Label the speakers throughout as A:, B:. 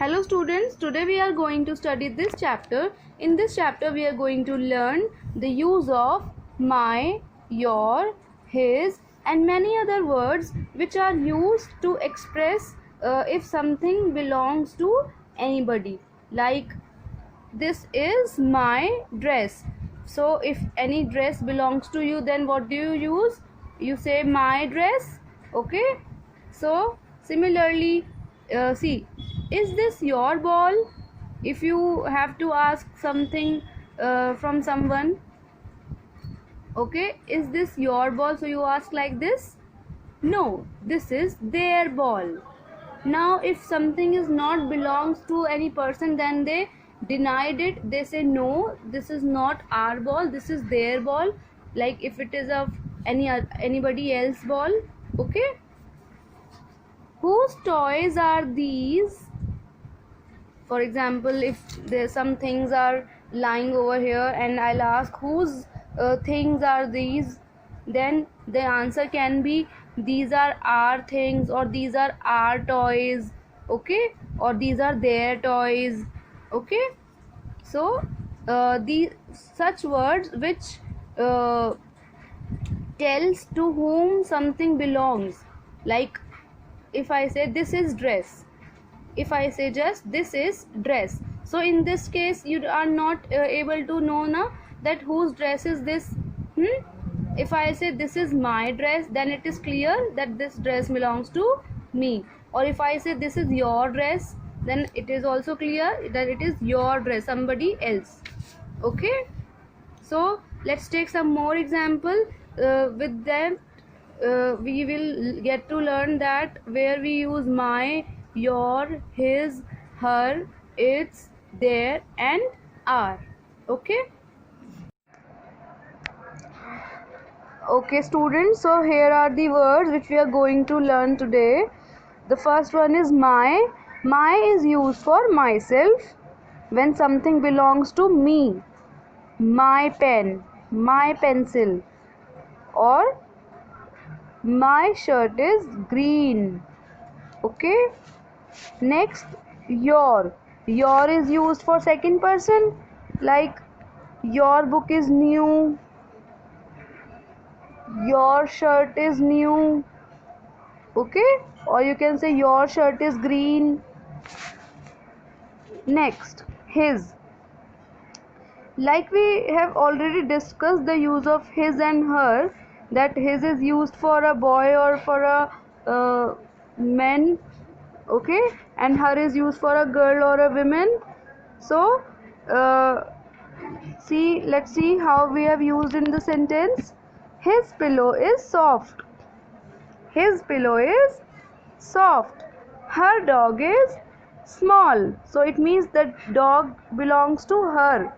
A: Hello students, today we are going to study this chapter. In this chapter we are going to learn the use of my, your, his and many other words which are used to express if something belongs to anybody. Like, this is my dress. So if any dress belongs to you, then what do you use? You say my dress. Okay, so similarly, see, is this your ball? If you have to ask something from someone, okay, is this your ball? So you ask like this. No, this is their ball. Now if something is not belongs to any person, then they denied it. They say no, this is not our ball, this is their ball. Like if it is of anybody else ball. Okay, whose toys are these? For example, if there some things are lying over here and I'll ask whose things are these, then the answer can be these are our things, or these are our toys. Okay, or these are their toys. Okay, so the such words which uh, tells to whom something belongs. Like if I say this is dress, if I say just this is dress, so in this case you are not able to know na that whose dress is this. If I say this is my dress, then it is clear that this dress belongs to me. Or if I say this is your dress, then it is also clear that it is your dress, somebody else. Okay, so let's take some more example. With them we will get to learn that where we use my, your, his, her, its, their and our. Okay, students, so here are the words which we are going to learn today. The first one is my. My is used for myself when something belongs to me. My pen, my pencil, or my shirt is green. Okay, next, your. Your is used for second person, like your book is new, your shirt is new. Okay, or you can say your shirt is green. Next, his. Like we have already discussed the use of his and her, that his is used for a boy or for a man. Okay, and her is used for a girl or a woman. So uh, let's see how we have used in the sentence. His pillow is soft. His pillow is soft. Her dog is small. So it means that dog belongs to her.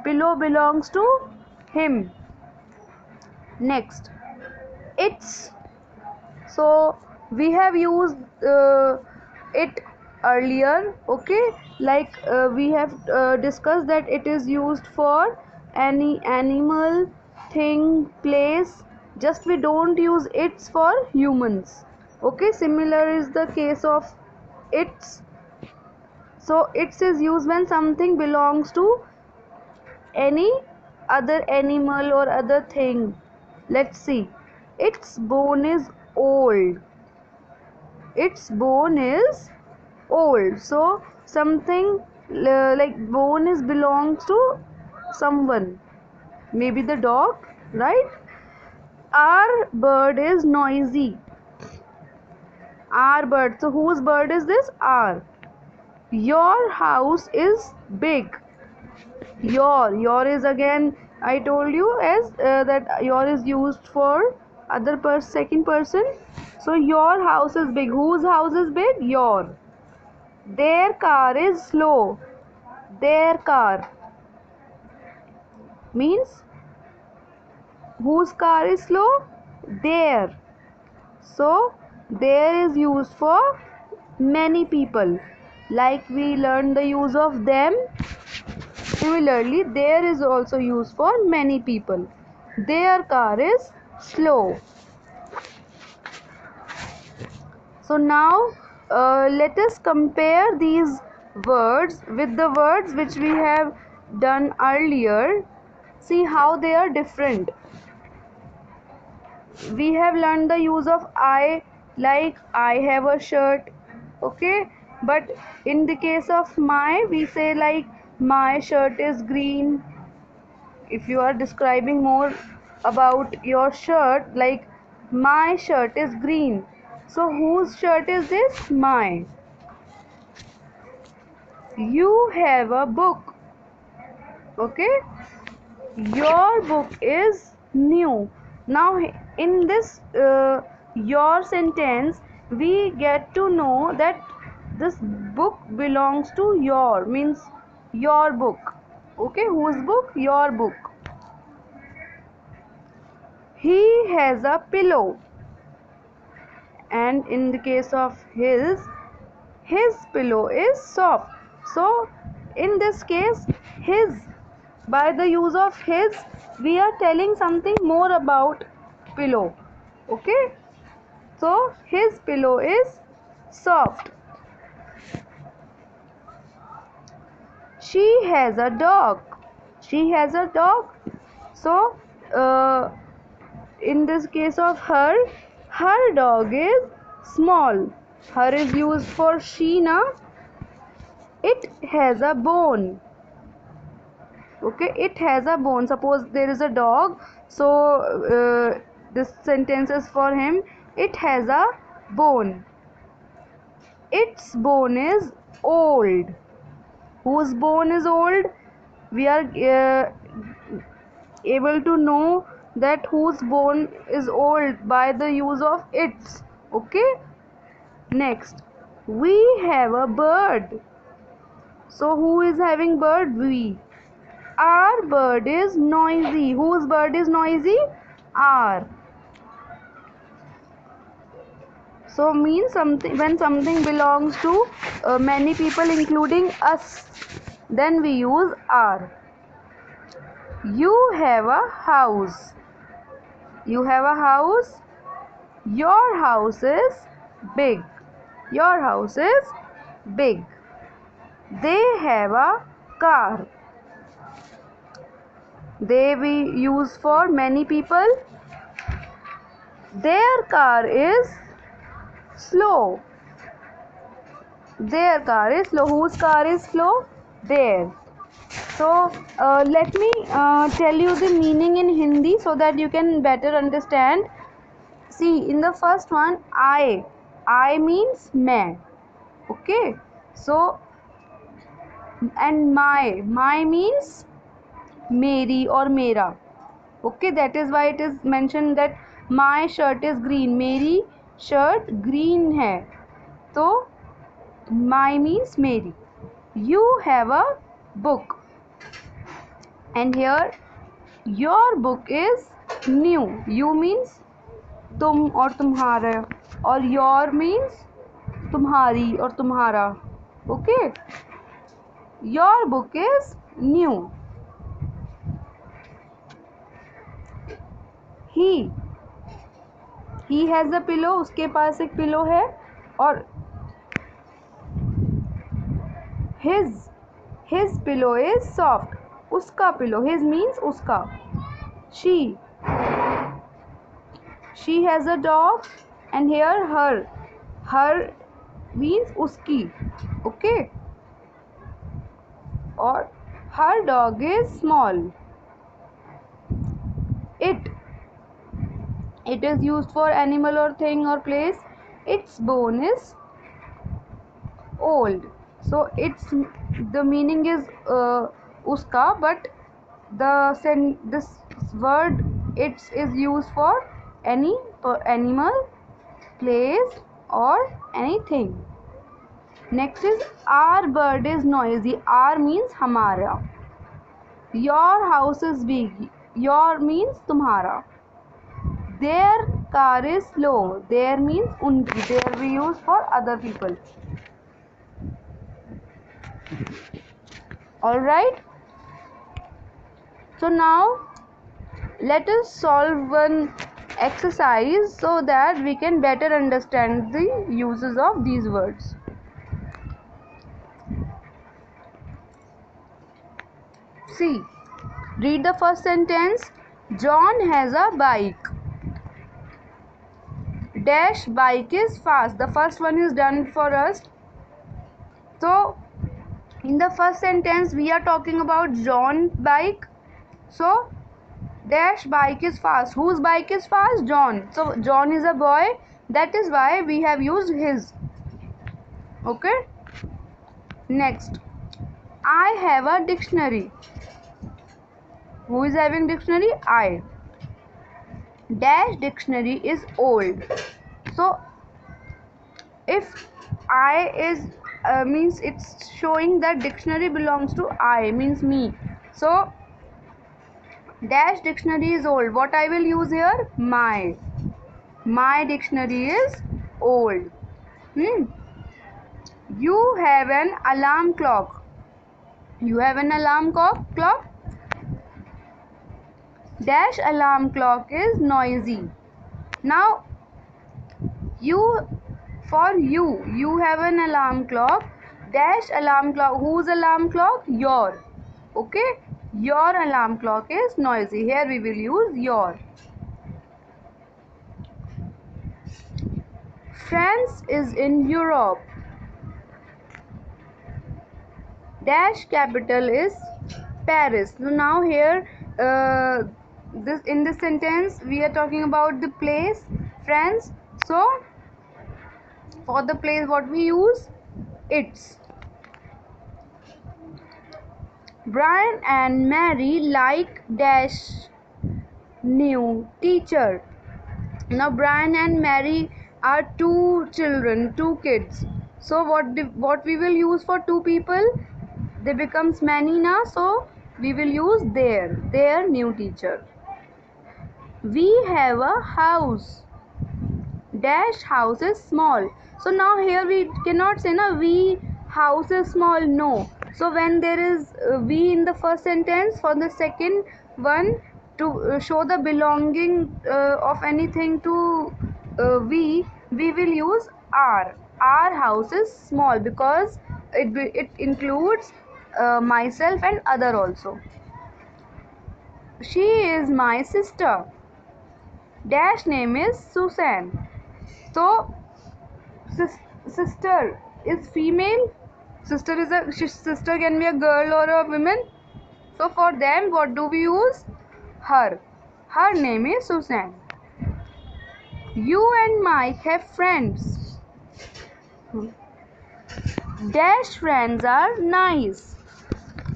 A: Pillow belongs to him. Next, its. So we have used it earlier. Okay, like we have discussed that it is used for any animal, thing, place. Just we don't use its for humans. Okay, similar is the case of its. So its is used when something belongs to any other animal or other thing. Let's see, its bone is old. Its bone is old. So something like bone is belongs to someone, maybe the dog, right? Our bird is noisy. Our bird, so whose bird is this? Our. Your house is big. Your is again, I told you as that your is used for second person. So your house is big. Whose house is big? Your. Their car is slow. Their car means whose car is slow? Their. So there is used for many people. Like we learned the use of them. Similarly, there is also used for many people. Their car is slow. So now let us compare these words with the words which we have done earlier, see how they are different. We have learned the use of I, like I have a shirt, okay, but in the case of my, we say like my shirt is green. If you are describing more about your shirt, like my shirt is green, so whose shirt is this? My. You have a book, okay, your book is new. Now in this your sentence, we get to know that this book belongs to your, means your book, okay. Whose book? Your book. He has a pillow, and in the case of his pillow is soft. So in this case, his, by the use of his, we are telling something more about pillow, okay. So his pillow is soft. She has a dog. She has a dog. So uh, in this case of her dog is small. Her is used for she now. It has a bone, okay. It has a bone. Suppose there is a dog, so this sentence is for him. It has a bone. Its bone is old. Whose bone is old? We are able to know that whose bone is old by the use of its, okay. Next, we have a bird. So who is having bird? We. Our bird is noisy. Whose bird is noisy? Our. So means something, when something belongs to many people including us, then we use our. You have a house. You have a house. Your house is big. Your house is big. They have a car. They we use for many people. Their car is slow. Their car is slow. Whose car is slow? Theirs. So let me tell you the meaning in Hindi so that you can better understand. See, in the first one, I means मैं, okay. So and my means मेरी or मेरा, okay. That is why it is mentioned that my shirt is green. मेरी shirt green है, तो my means मेरी. You have a book, and here your book is new. You means तुम और तुम्हारा, और your means तुम्हारी और तुम्हारा, okay. Your book is new. He has a pillow. उसके पास एक पिलो है. और his pillow is soft. उसका पिलो, his means उसका. She has a dog, and here her means उसकी, okay. और her dog is small. It is used for animal or thing or place. Its bone is old. So its, the meaning is uska, but this word its is used for any animal, place or anything. Next is our bird is noisy. Our means हमारा. Your house is big. Your means तुम्हारा. Their car is slow. Their means उनकी. There we use for other people. Alright. So now let us solve one exercise so that we can better understand the uses of these words. See, read the first sentence. John has a bike. Dash bike is fast. The first one is done for us. So in the first sentence we are talking about John bike. So dash bike is fast. Whose bike is fast? John. So John is a boy. That is why we have used his. Okay. Next. I have a dictionary. Who is having dictionary? I. Dash dictionary is old. So if I is means it's showing that dictionary belongs to I, means me. So dash dictionary is old. What I will use here? My. My dictionary is old. You have an alarm clock. You have an alarm clock. Dash alarm clock is noisy. Now you have an alarm clock. Dash alarm clock. Whose alarm clock? Your. Okay. Your alarm clock is noisy. Here we will use your. France is in Europe. Dash capital is Paris. So now here this in this sentence we are talking about the place France. So for the place what we use? It's. Brian and Mary like dash new teacher. Now Brian and Mary are two children, two kids. So what we will use for two people? They becomes many now, so we will use their new teacher. We have a house. Dash house is small. So now here we cannot say na we house is small. No. So when there is we in the first sentence, for the second one to show the belonging of anything to we will use our. Our house is small because it includes myself and other also. She is my sister. Dash name is Susan. So sister is female. Sister can be a girl or a woman. So for them what do we use? Her. Her name is Susan. You and Mike have friends. Dash friends are nice.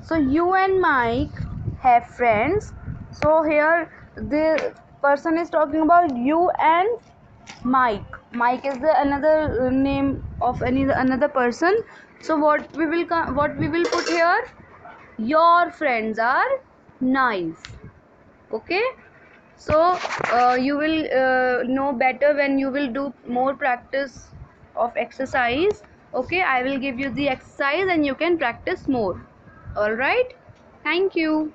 A: So you and Mike have friends. So here the person is talking about you and Mike. Mike is the another name of another person. So what we will put here? Your friends are nice. Okay. So you will know better when you will do more practice of exercise. Okay, I will give you the exercise and you can practice more. All right. Thank you.